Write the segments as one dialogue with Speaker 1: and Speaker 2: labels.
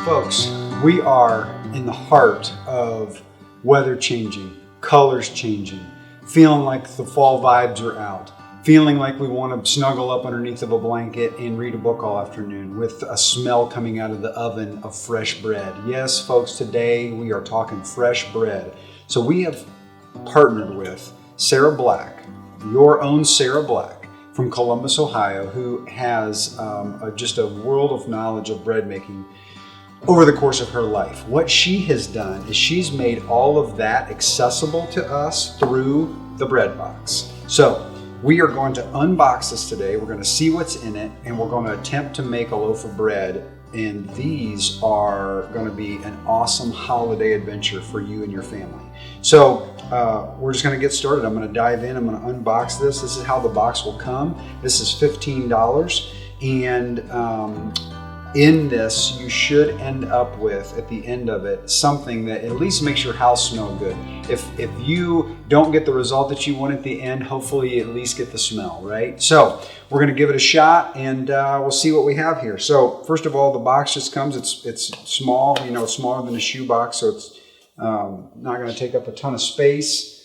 Speaker 1: Folks, we are in the heart of weather changing, colors changing, feeling like the fall vibes are out, feeling like we want to snuggle up underneath of a blanket and read a book all afternoon with a smell coming out of the oven of fresh bread. Yes, folks, today we are talking fresh bread. So we have partnered with Sarah Black, your own Sarah Black from Columbus, Ohio, who has just a world of knowledge of bread making over the course of her life. What she has done is she's made all of that accessible to us through the bread box. So we are going to unbox this today. We're going to see what's in it, and we're going to attempt to make a loaf of bread. And these are going to be an awesome holiday adventure for you and your family. So we're just going to get started. I'm going to dive in. I'm going to unbox this. This is how the box will come. This is $15. And in this, you should end up with, at the end of it, something that at least makes your house smell good. If you don't get the result that you want at the end, hopefully you at least get the smell, right? So we're going to give it a shot, and we'll see what we have here. So first of all, the box just comes. It's small. You know, it's smaller than a shoe box, so it's not going to take up a ton of space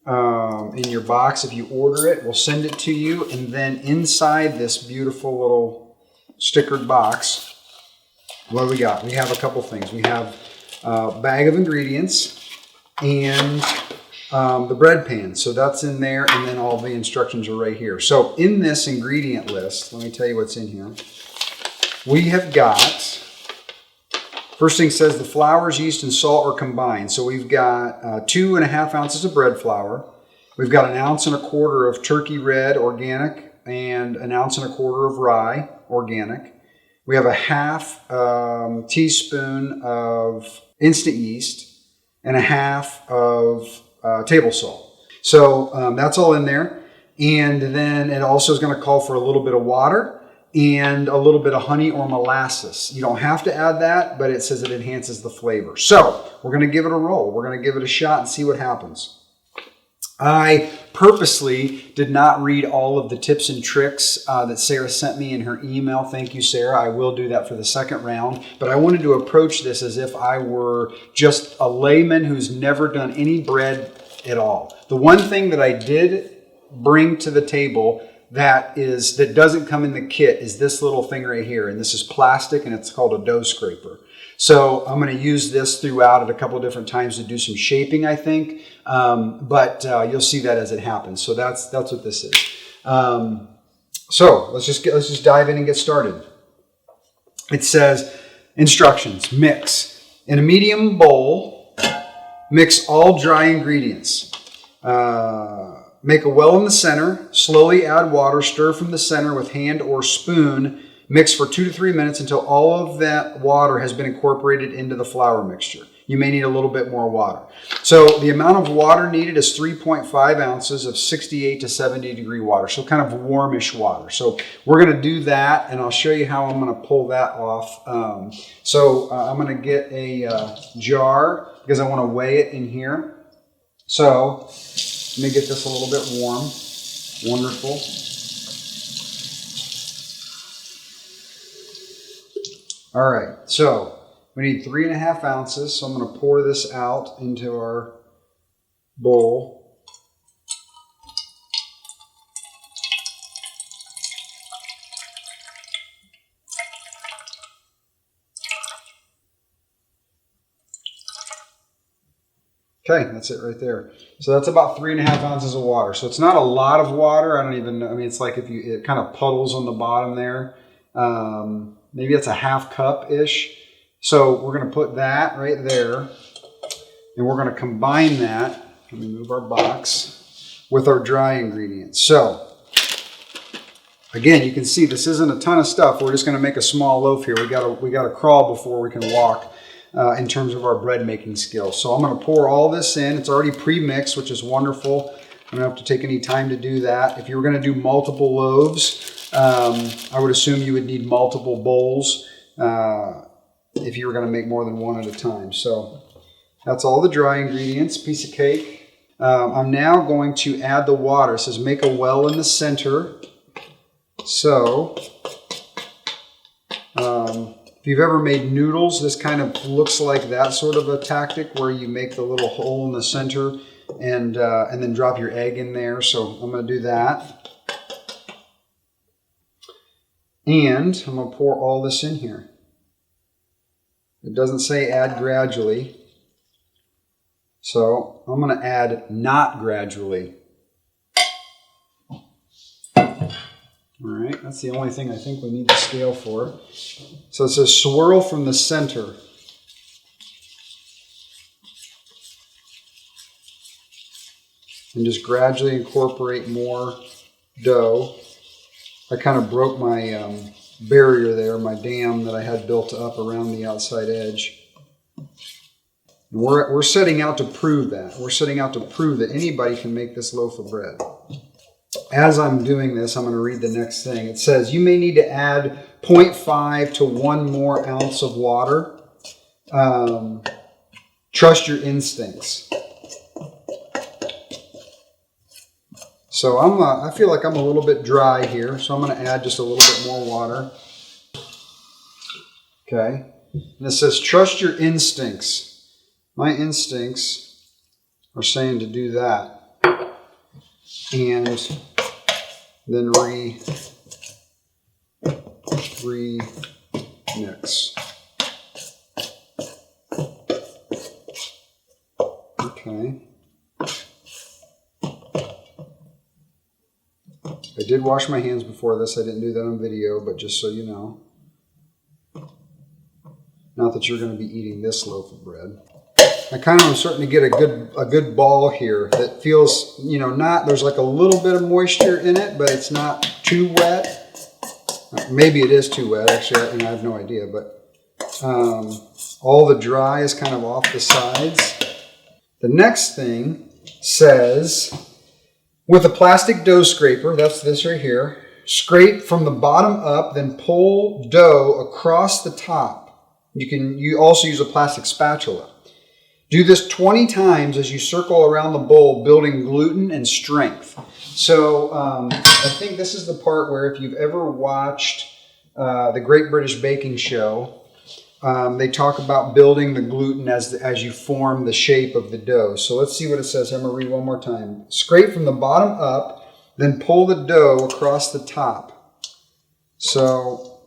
Speaker 1: in your box. If you order it, we'll send it to you, and then inside this beautiful little stickered box, what do we got? We have a couple things. We have a bag of ingredients and the bread pan. So that's in there, and then all the instructions are right here. So in this ingredient list, let me tell you what's in here. We have got, first thing says the flours, yeast, and salt are combined. So we've got 2.5 ounces of bread flour. We've got 1.25 ounces of turkey red organic and 1.25 ounces of rye organic. We have a 1/2 teaspoon of instant yeast and 1/2 table salt. So that's all in there. And then it also is going to call for a little bit of water and a little bit of honey or molasses. You don't have to add that, but it says it enhances the flavor. So we're going to give it a roll. We're going to give it a shot and see what happens. I purposely did not read all of the tips and tricks that Sarah sent me in her email. Thank you, Sarah. I will do that for the second round. But I wanted to approach this as if I were just a layman who's never done any bread at all. The one thing that I did bring to the table that doesn't come in the kit is this little thing right here. And this is plastic, and it's called a dough scraper. So I'm going to use this throughout at a couple of different times to do some shaping, I think. But you'll see that as it happens. So that's what this is. So let's just dive in and get started. It says instructions: mix in a medium bowl. Mix all dry ingredients. Make a well in the center. Slowly add water. Stir from the center with hand or spoon. Mix for 2 to 3 minutes until all of that water has been incorporated into the flour mixture. You may need a little bit more water. So the amount of water needed is 3.5 ounces of 68 to 70 degree water. So kind of warmish water. So we're going to do that, and I'll show you how I'm going to pull that off. I'm going to get a jar because I want to weigh it in here. So let me get this a little bit warm. Wonderful. All right, so we need 3.5 ounces. So I'm going to pour this out into our bowl. Okay, that's it right there. So that's about 3.5 ounces of water. So it's not a lot of water. I don't even know. I mean, it's like it kind of puddles on the bottom there. Maybe it's a 1/2 cup-ish. So we're going to put that right there, and we're going to combine that. Let me move our box with our dry ingredients. So again, you can see this isn't a ton of stuff. We're just going to make a small loaf here. We got to crawl before we can walk in terms of our bread making skills. So I'm going to pour all this in. It's already pre-mixed, which is wonderful. I don't have to take any time to do that. If you were going to do multiple loaves, I would assume you would need multiple bowls if you were going to make more than one at a time. So that's all the dry ingredients, piece of cake. I'm now going to add the water. It says make a well in the center. So If you've ever made noodles, this kind of looks like that sort of a tactic where you make the little hole in the center and then drop your egg in there. So I'm going to do that. And I'm going to pour all this in here. It doesn't say add gradually. So I'm going to add not gradually. All right, that's the only thing I think we need the scale for. So it says swirl from the center. And just gradually incorporate more dough. I kind of broke my barrier there, my dam that I had built up around the outside edge. And we're setting out to prove that. We're setting out to prove that anybody can make this loaf of bread. As I'm doing this, I'm going to read the next thing. It says, you may need to add 0.5 to 1 more ounce of water. Trust your instincts. So I feel like I'm a little bit dry here, so I'm going to add just a little bit more water. Okay. And it says, trust your instincts. My instincts are saying to do that. And then remix. Okay. I did wash my hands before this. I didn't do that on video, but just so you know. Not that you're going to be eating this loaf of bread. I kind of am starting to get a good ball here that feels, you know, there's like a little bit of moisture in it, but it's not too wet. Maybe it is too wet, actually, I have no idea, but all the dry is kind of off the sides. The next thing says, with a plastic dough scraper, that's this right here, scrape from the bottom up, then pull dough across the top. You also use a plastic spatula. Do this 20 times as you circle around the bowl, building gluten and strength. So I think this is the part where if you've ever watched the Great British Baking Show, they talk about building the gluten as you form the shape of the dough. So let's see what it says. I'm going to read one more time. Scrape from the bottom up, then pull the dough across the top. So,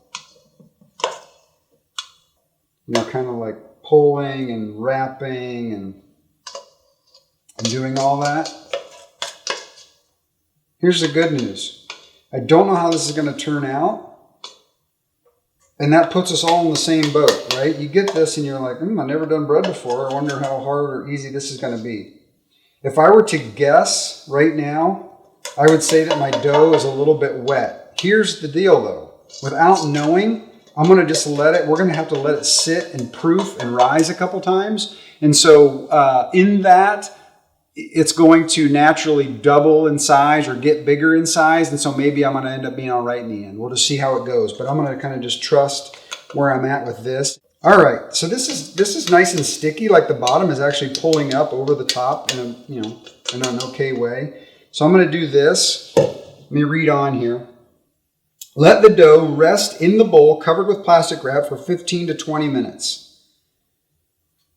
Speaker 1: you know, kind of like pulling and wrapping and doing all that. Here's the good news. I don't know how this is going to turn out. And that puts us all in the same boat, right? You get this and you're like, I've never done bread before. I wonder how hard or easy this is going to be. If I were to guess right now, I would say that my dough is a little bit wet. Here's the deal though. Without knowing, I'm going to just we're going to have to let it sit and proof and rise a couple times. And so in that, it's going to naturally double in size or get bigger in size. And so maybe I'm going to end up being all right in the end. We'll just see how it goes. But I'm going to kind of just trust where I'm at with this. All right. So this is nice and sticky. Like the bottom is actually pulling up over the top in an okay way. So I'm going to do this. Let me read on here. Let the dough rest in the bowl covered with plastic wrap for 15 to 20 minutes.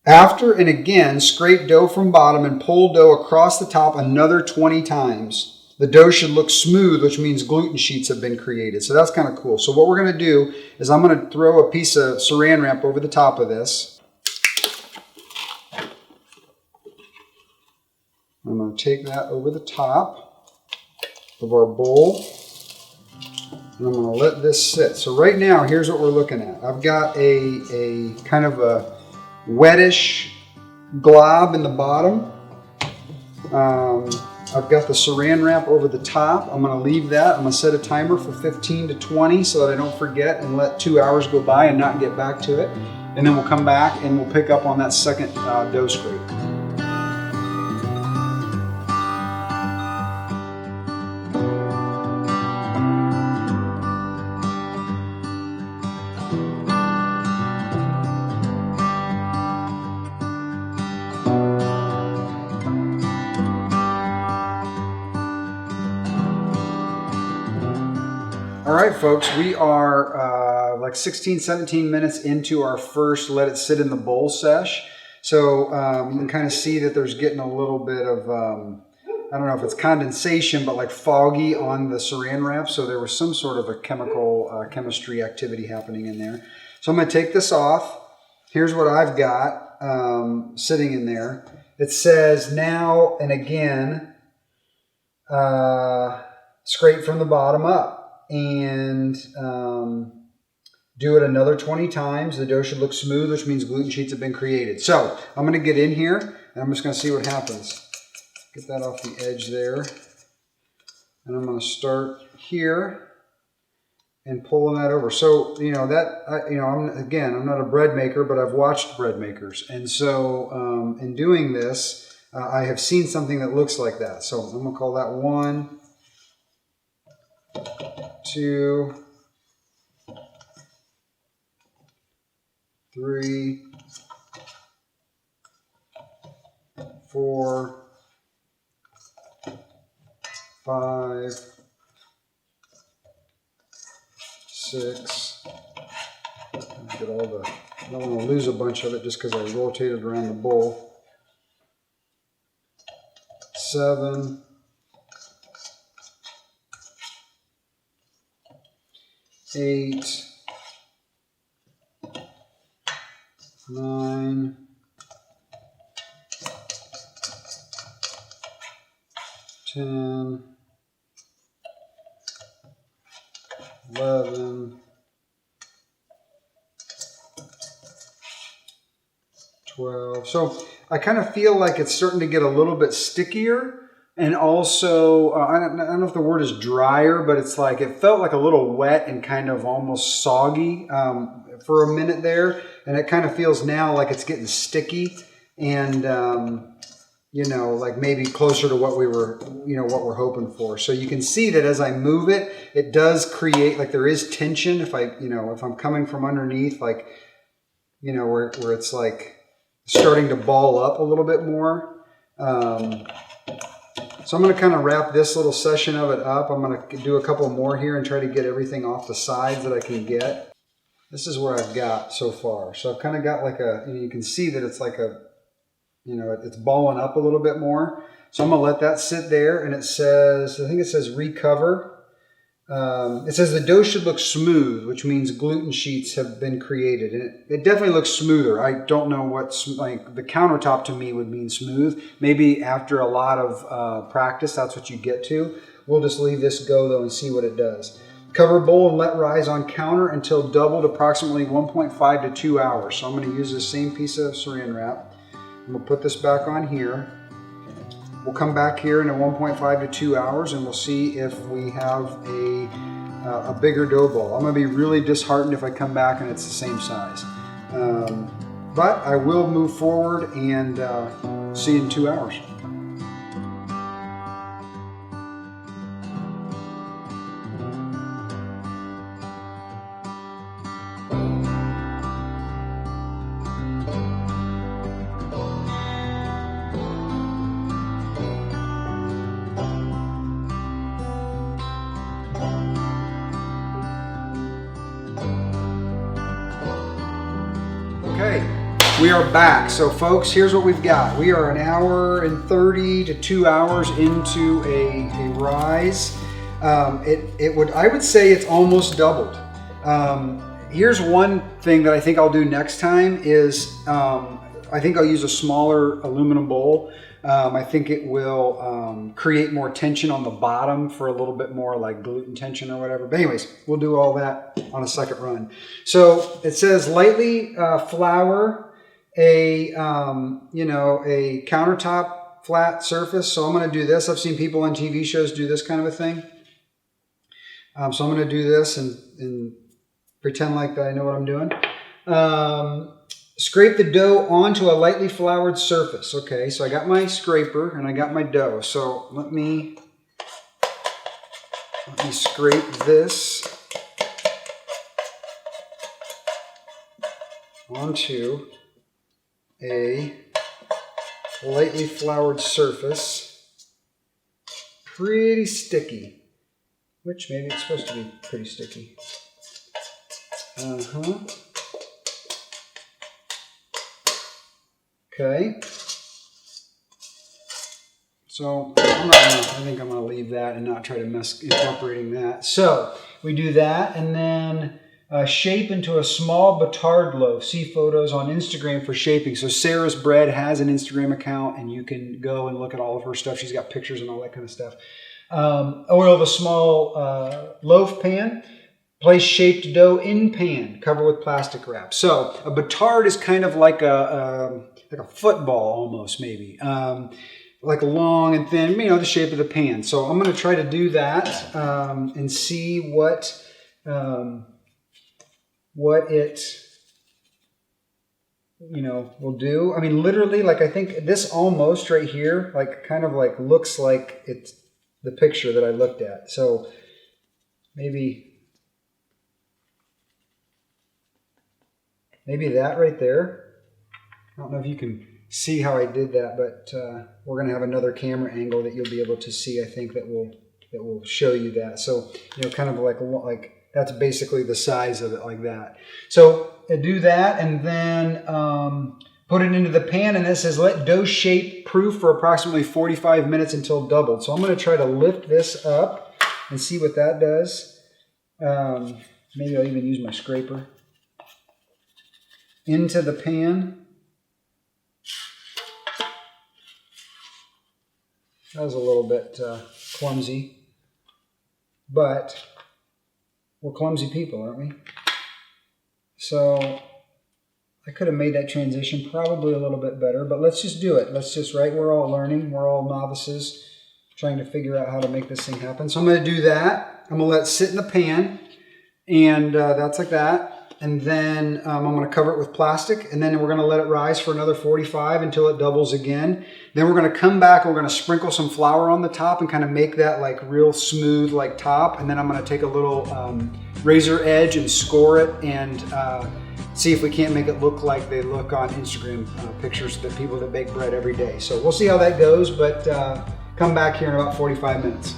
Speaker 1: After and again, scrape dough from bottom and pull dough across the top another 20 times. The dough should look smooth, which means gluten sheets have been created. So that's kind of cool. So what we're going to do is I'm going to throw a piece of saran wrap over the top of this. I'm going to take that over the top of our bowl. And I'm going to let this sit. So right now, here's what we're looking at. I've got a kind of a wettish glob in the bottom. I've got the saran wrap over the top. I'm going to leave that. I'm going to set a timer for 15 to 20 so that I don't forget and let 2 hours go by and not get back to it. And then we'll come back and we'll pick up on that second dough scrape. All right, folks, we are like 16, 17 minutes into our first let it sit in the bowl sesh. So you can kind of see that there's getting a little bit of, I don't know if it's condensation, but like foggy on the saran wrap. So there was some sort of a chemistry activity happening in there. So I'm going to take this off. Here's what I've got sitting in there. It says now and again, scrape from the bottom up. And do it another 20 times. The dough should look smooth, which means gluten sheets have been created. So I'm going to get in here, and I'm just going to see what happens. Get that off the edge there. And I'm going to start here and pulling that over. So, I'm not a bread maker, but I've watched bread makers. And so in doing this, I have seen something that looks like that. So I'm going to call that 1, 2, 3, 4, 5, 6. Get all the. I don't want to lose a bunch of it just because I rotated around the bowl. 7. 8, 9, 10, 11, 12. So I kind of feel like it's starting to get a little bit stickier. And also, I don't know if the word is drier, but it's like it felt like a little wet and kind of almost soggy for a minute there. And it kind of feels now like it's getting sticky and, like maybe closer to what we were, what we're hoping for. So you can see that as I move it, it does create, like there is tension if if I'm coming from underneath, like, where it's like starting to ball up a little bit more. So I'm going to kind of wrap this little section of it up. I'm going to do a couple more here and try to get everything off the sides that I can get. This is where I've got so far. So I've kind of got like you can see that it's like it's balling up a little bit more. So I'm going to let that sit there. And I think it says recover. It says the dough should look smooth, which means gluten sheets have been created. And it definitely looks smoother. I don't know what's like the countertop to me would mean smooth. Maybe after a lot of practice, that's what you get to. We'll just leave this go though and see what it does. Cover bowl and let rise on counter until doubled, approximately 1.5 to 2 hours. So I'm going to use the same piece of saran wrap. I'm going to put this back on here. We'll come back here in 1.5 to 2 hours and we'll see if we have a bigger dough ball. I'm going to be really disheartened if I come back and it's the same size. But I will move forward and see you in 2 hours. Okay, we are back. So folks, here's what we've got. We are 1 hour and 30 to 2 hours into a rise. I would say it's almost doubled. Here's one thing that I think I'll do next time is I think I'll use a smaller aluminum bowl. I think it will create more tension on the bottom for a little bit more like gluten tension or whatever. But anyways, we'll do all that on a second run. So it says lightly flour a countertop flat surface. So I'm going to do this. I've seen people on TV shows do this kind of a thing. So I'm going to do this and pretend like I know what I'm doing. Scrape the dough onto a lightly floured surface. Okay, so I got my scraper and I got my dough. So let me scrape this onto a lightly floured surface. Pretty sticky. which maybe it's supposed to be pretty sticky. Okay. So I think I'm gonna leave that and not try to mess incorporating that. So we do that, and then shape into a small batard loaf. See photos on Instagram for shaping. So Sarah's Bread has an Instagram account, and you can go and look at all of her stuff. She's got pictures and all that kind of stuff. Oil of a small loaf pan. Place shaped dough in pan. Cover with plastic wrap. So a batard is kind of like a football almost, maybe. Like long and thin, the shape of the pan. So I'm going to try to do that and see what it will do. I mean, literally, like, I think this almost right here, like, kind of like looks like it's the picture that I looked at. So maybe that right there. I don't know if you can see how I did that, but we're going to have another camera angle that you'll be able to see, I think, that will show you that. So, kind of like that's basically the size of it, like that. So I do that, and then put it into the pan, and it says let dough shape proof for approximately 45 minutes until doubled. So I'm going to try to lift this up and see what that does. Maybe I'll even use my scraper. Into the pan. That was a little bit clumsy, but we're clumsy people, aren't we? So I could have made that transition probably a little bit better, but let's just do it. We're all learning. We're all novices trying to figure out how to make this thing happen. So I'm going to do that. I'm going to let it sit in the pan, and that's like that. And then I'm going to cover it with plastic, and then we're going to let it rise for another 45 until it doubles again. Then we're going to come back, and we're going to sprinkle some flour on the top and kind of make that like real smooth like top. And then I'm going to take a little razor edge and score it and see if we can't make it look like they look on Instagram pictures of the people that bake bread every day. So we'll see how that goes, but come back here in about 45 minutes.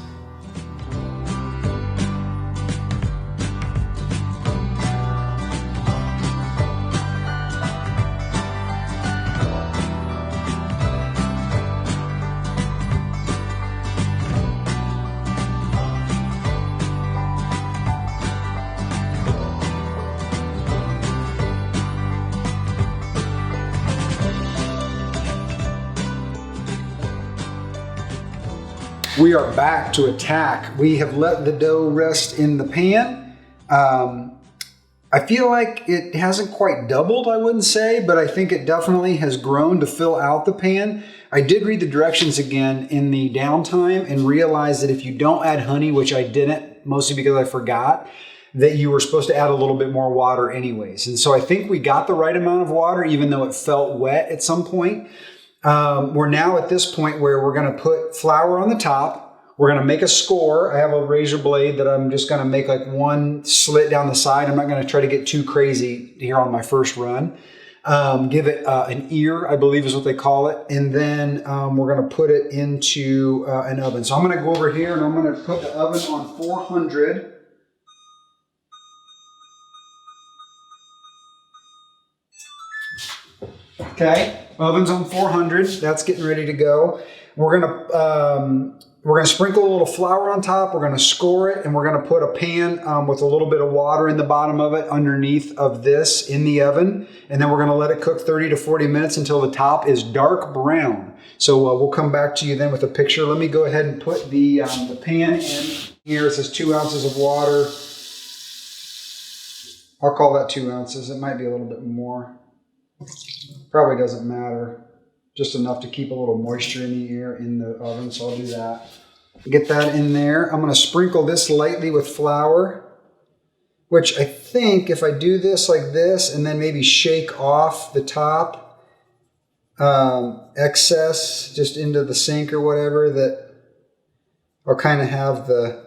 Speaker 1: We are back to attack. We have let the dough rest in the pan. I feel like it hasn't quite doubled, I wouldn't say, but I think it definitely has grown to fill out the pan. I did read the directions again in the downtime and realized that if you don't add honey, which I didn't, mostly because I forgot, that you were supposed to add a little bit more water anyways. And so I think we got the right amount of water, even though it felt wet at some point. We're now at this point where we're going to put flour on the top. We're going to make a score. I have a razor blade that I'm just going to make like one slit down the side. I'm not going to try to get too crazy here on my first run. Give it an ear, I believe is what they call it. And then we're going to put it into an oven. So I'm going to go over here and I'm going to put the oven on 400. Okay, oven's on 400. That's getting ready to go. We're gonna sprinkle a little flour on top. We're gonna score it, and we're gonna put a pan with a little bit of water in the bottom of it underneath of this in the oven, and then we're gonna let it cook 30 to 40 minutes until the top is dark brown. So we'll come back to you then with a picture. Let me go ahead and put the pan in here. It says 2 ounces of water. I'll call that 2 ounces. It might be a little bit more. Probably doesn't matter. Just enough to keep a little moisture in the air in the oven, so I'll do that. Get that in there. I'm going to sprinkle this lightly with flour, which I think if I do this like this and then maybe shake off the top excess just into the sink or whatever, that I'll kind of have the...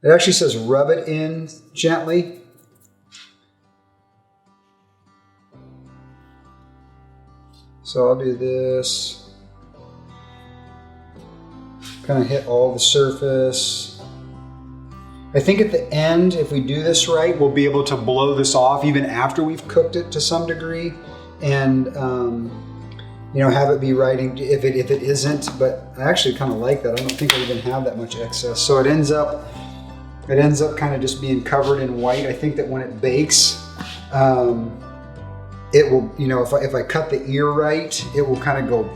Speaker 1: It actually says rub it in gently. So I'll do this. Kind of hit all the surface. I think at the end, if we do this right, we'll be able to blow this off even after we've cooked it to some degree, and you know, have it be right if it isn't. But I actually kind of like that. I don't think I even have that much excess, so it ends up kind of just being covered in white. I think that when it bakes, it will, you know, if I cut the ear right, it will kind of go,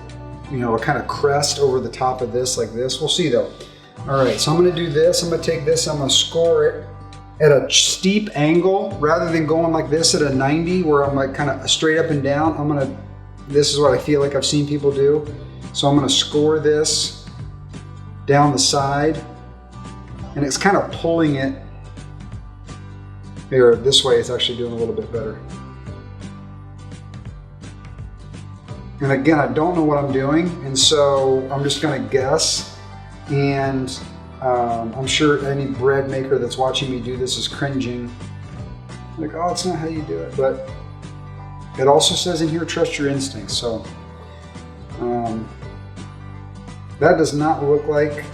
Speaker 1: you know, a kind of crest over the top of this like this. We'll see though. All right, so I'm gonna do this. I'm gonna take this, I'm gonna score it at a steep angle rather than going like this at a 90 where I'm like kind of straight up and down. This is what I feel like I've seen people do. So I'm gonna score this down the side, and it's kind of pulling it here. This way it's actually doing a little bit better. And again, I don't know what I'm doing, and so I'm just gonna guess. And I'm sure any bread maker that's watching me do this is cringing. Like, oh, it's not how you do it. But it also says in here, trust your instincts. So that does not look like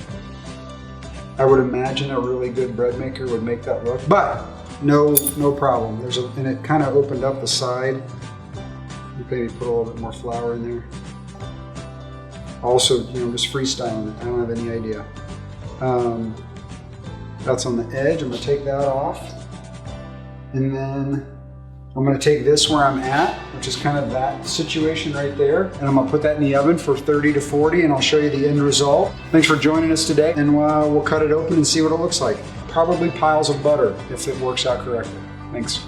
Speaker 1: I would imagine a really good bread maker would make that look. But no problem. And it kind of opened up the side. Maybe put a little bit more flour in there. Also, you know, just freestyling it. I don't have any idea. That's on the edge. I'm gonna take that off. And then I'm gonna take this where I'm at, which is kind of that situation right there. And I'm gonna put that in the oven for 30 to 40, and I'll show you the end result. Thanks for joining us today. And we'll cut it open and see what it looks like. Probably piles of butter if it works out correctly. Thanks.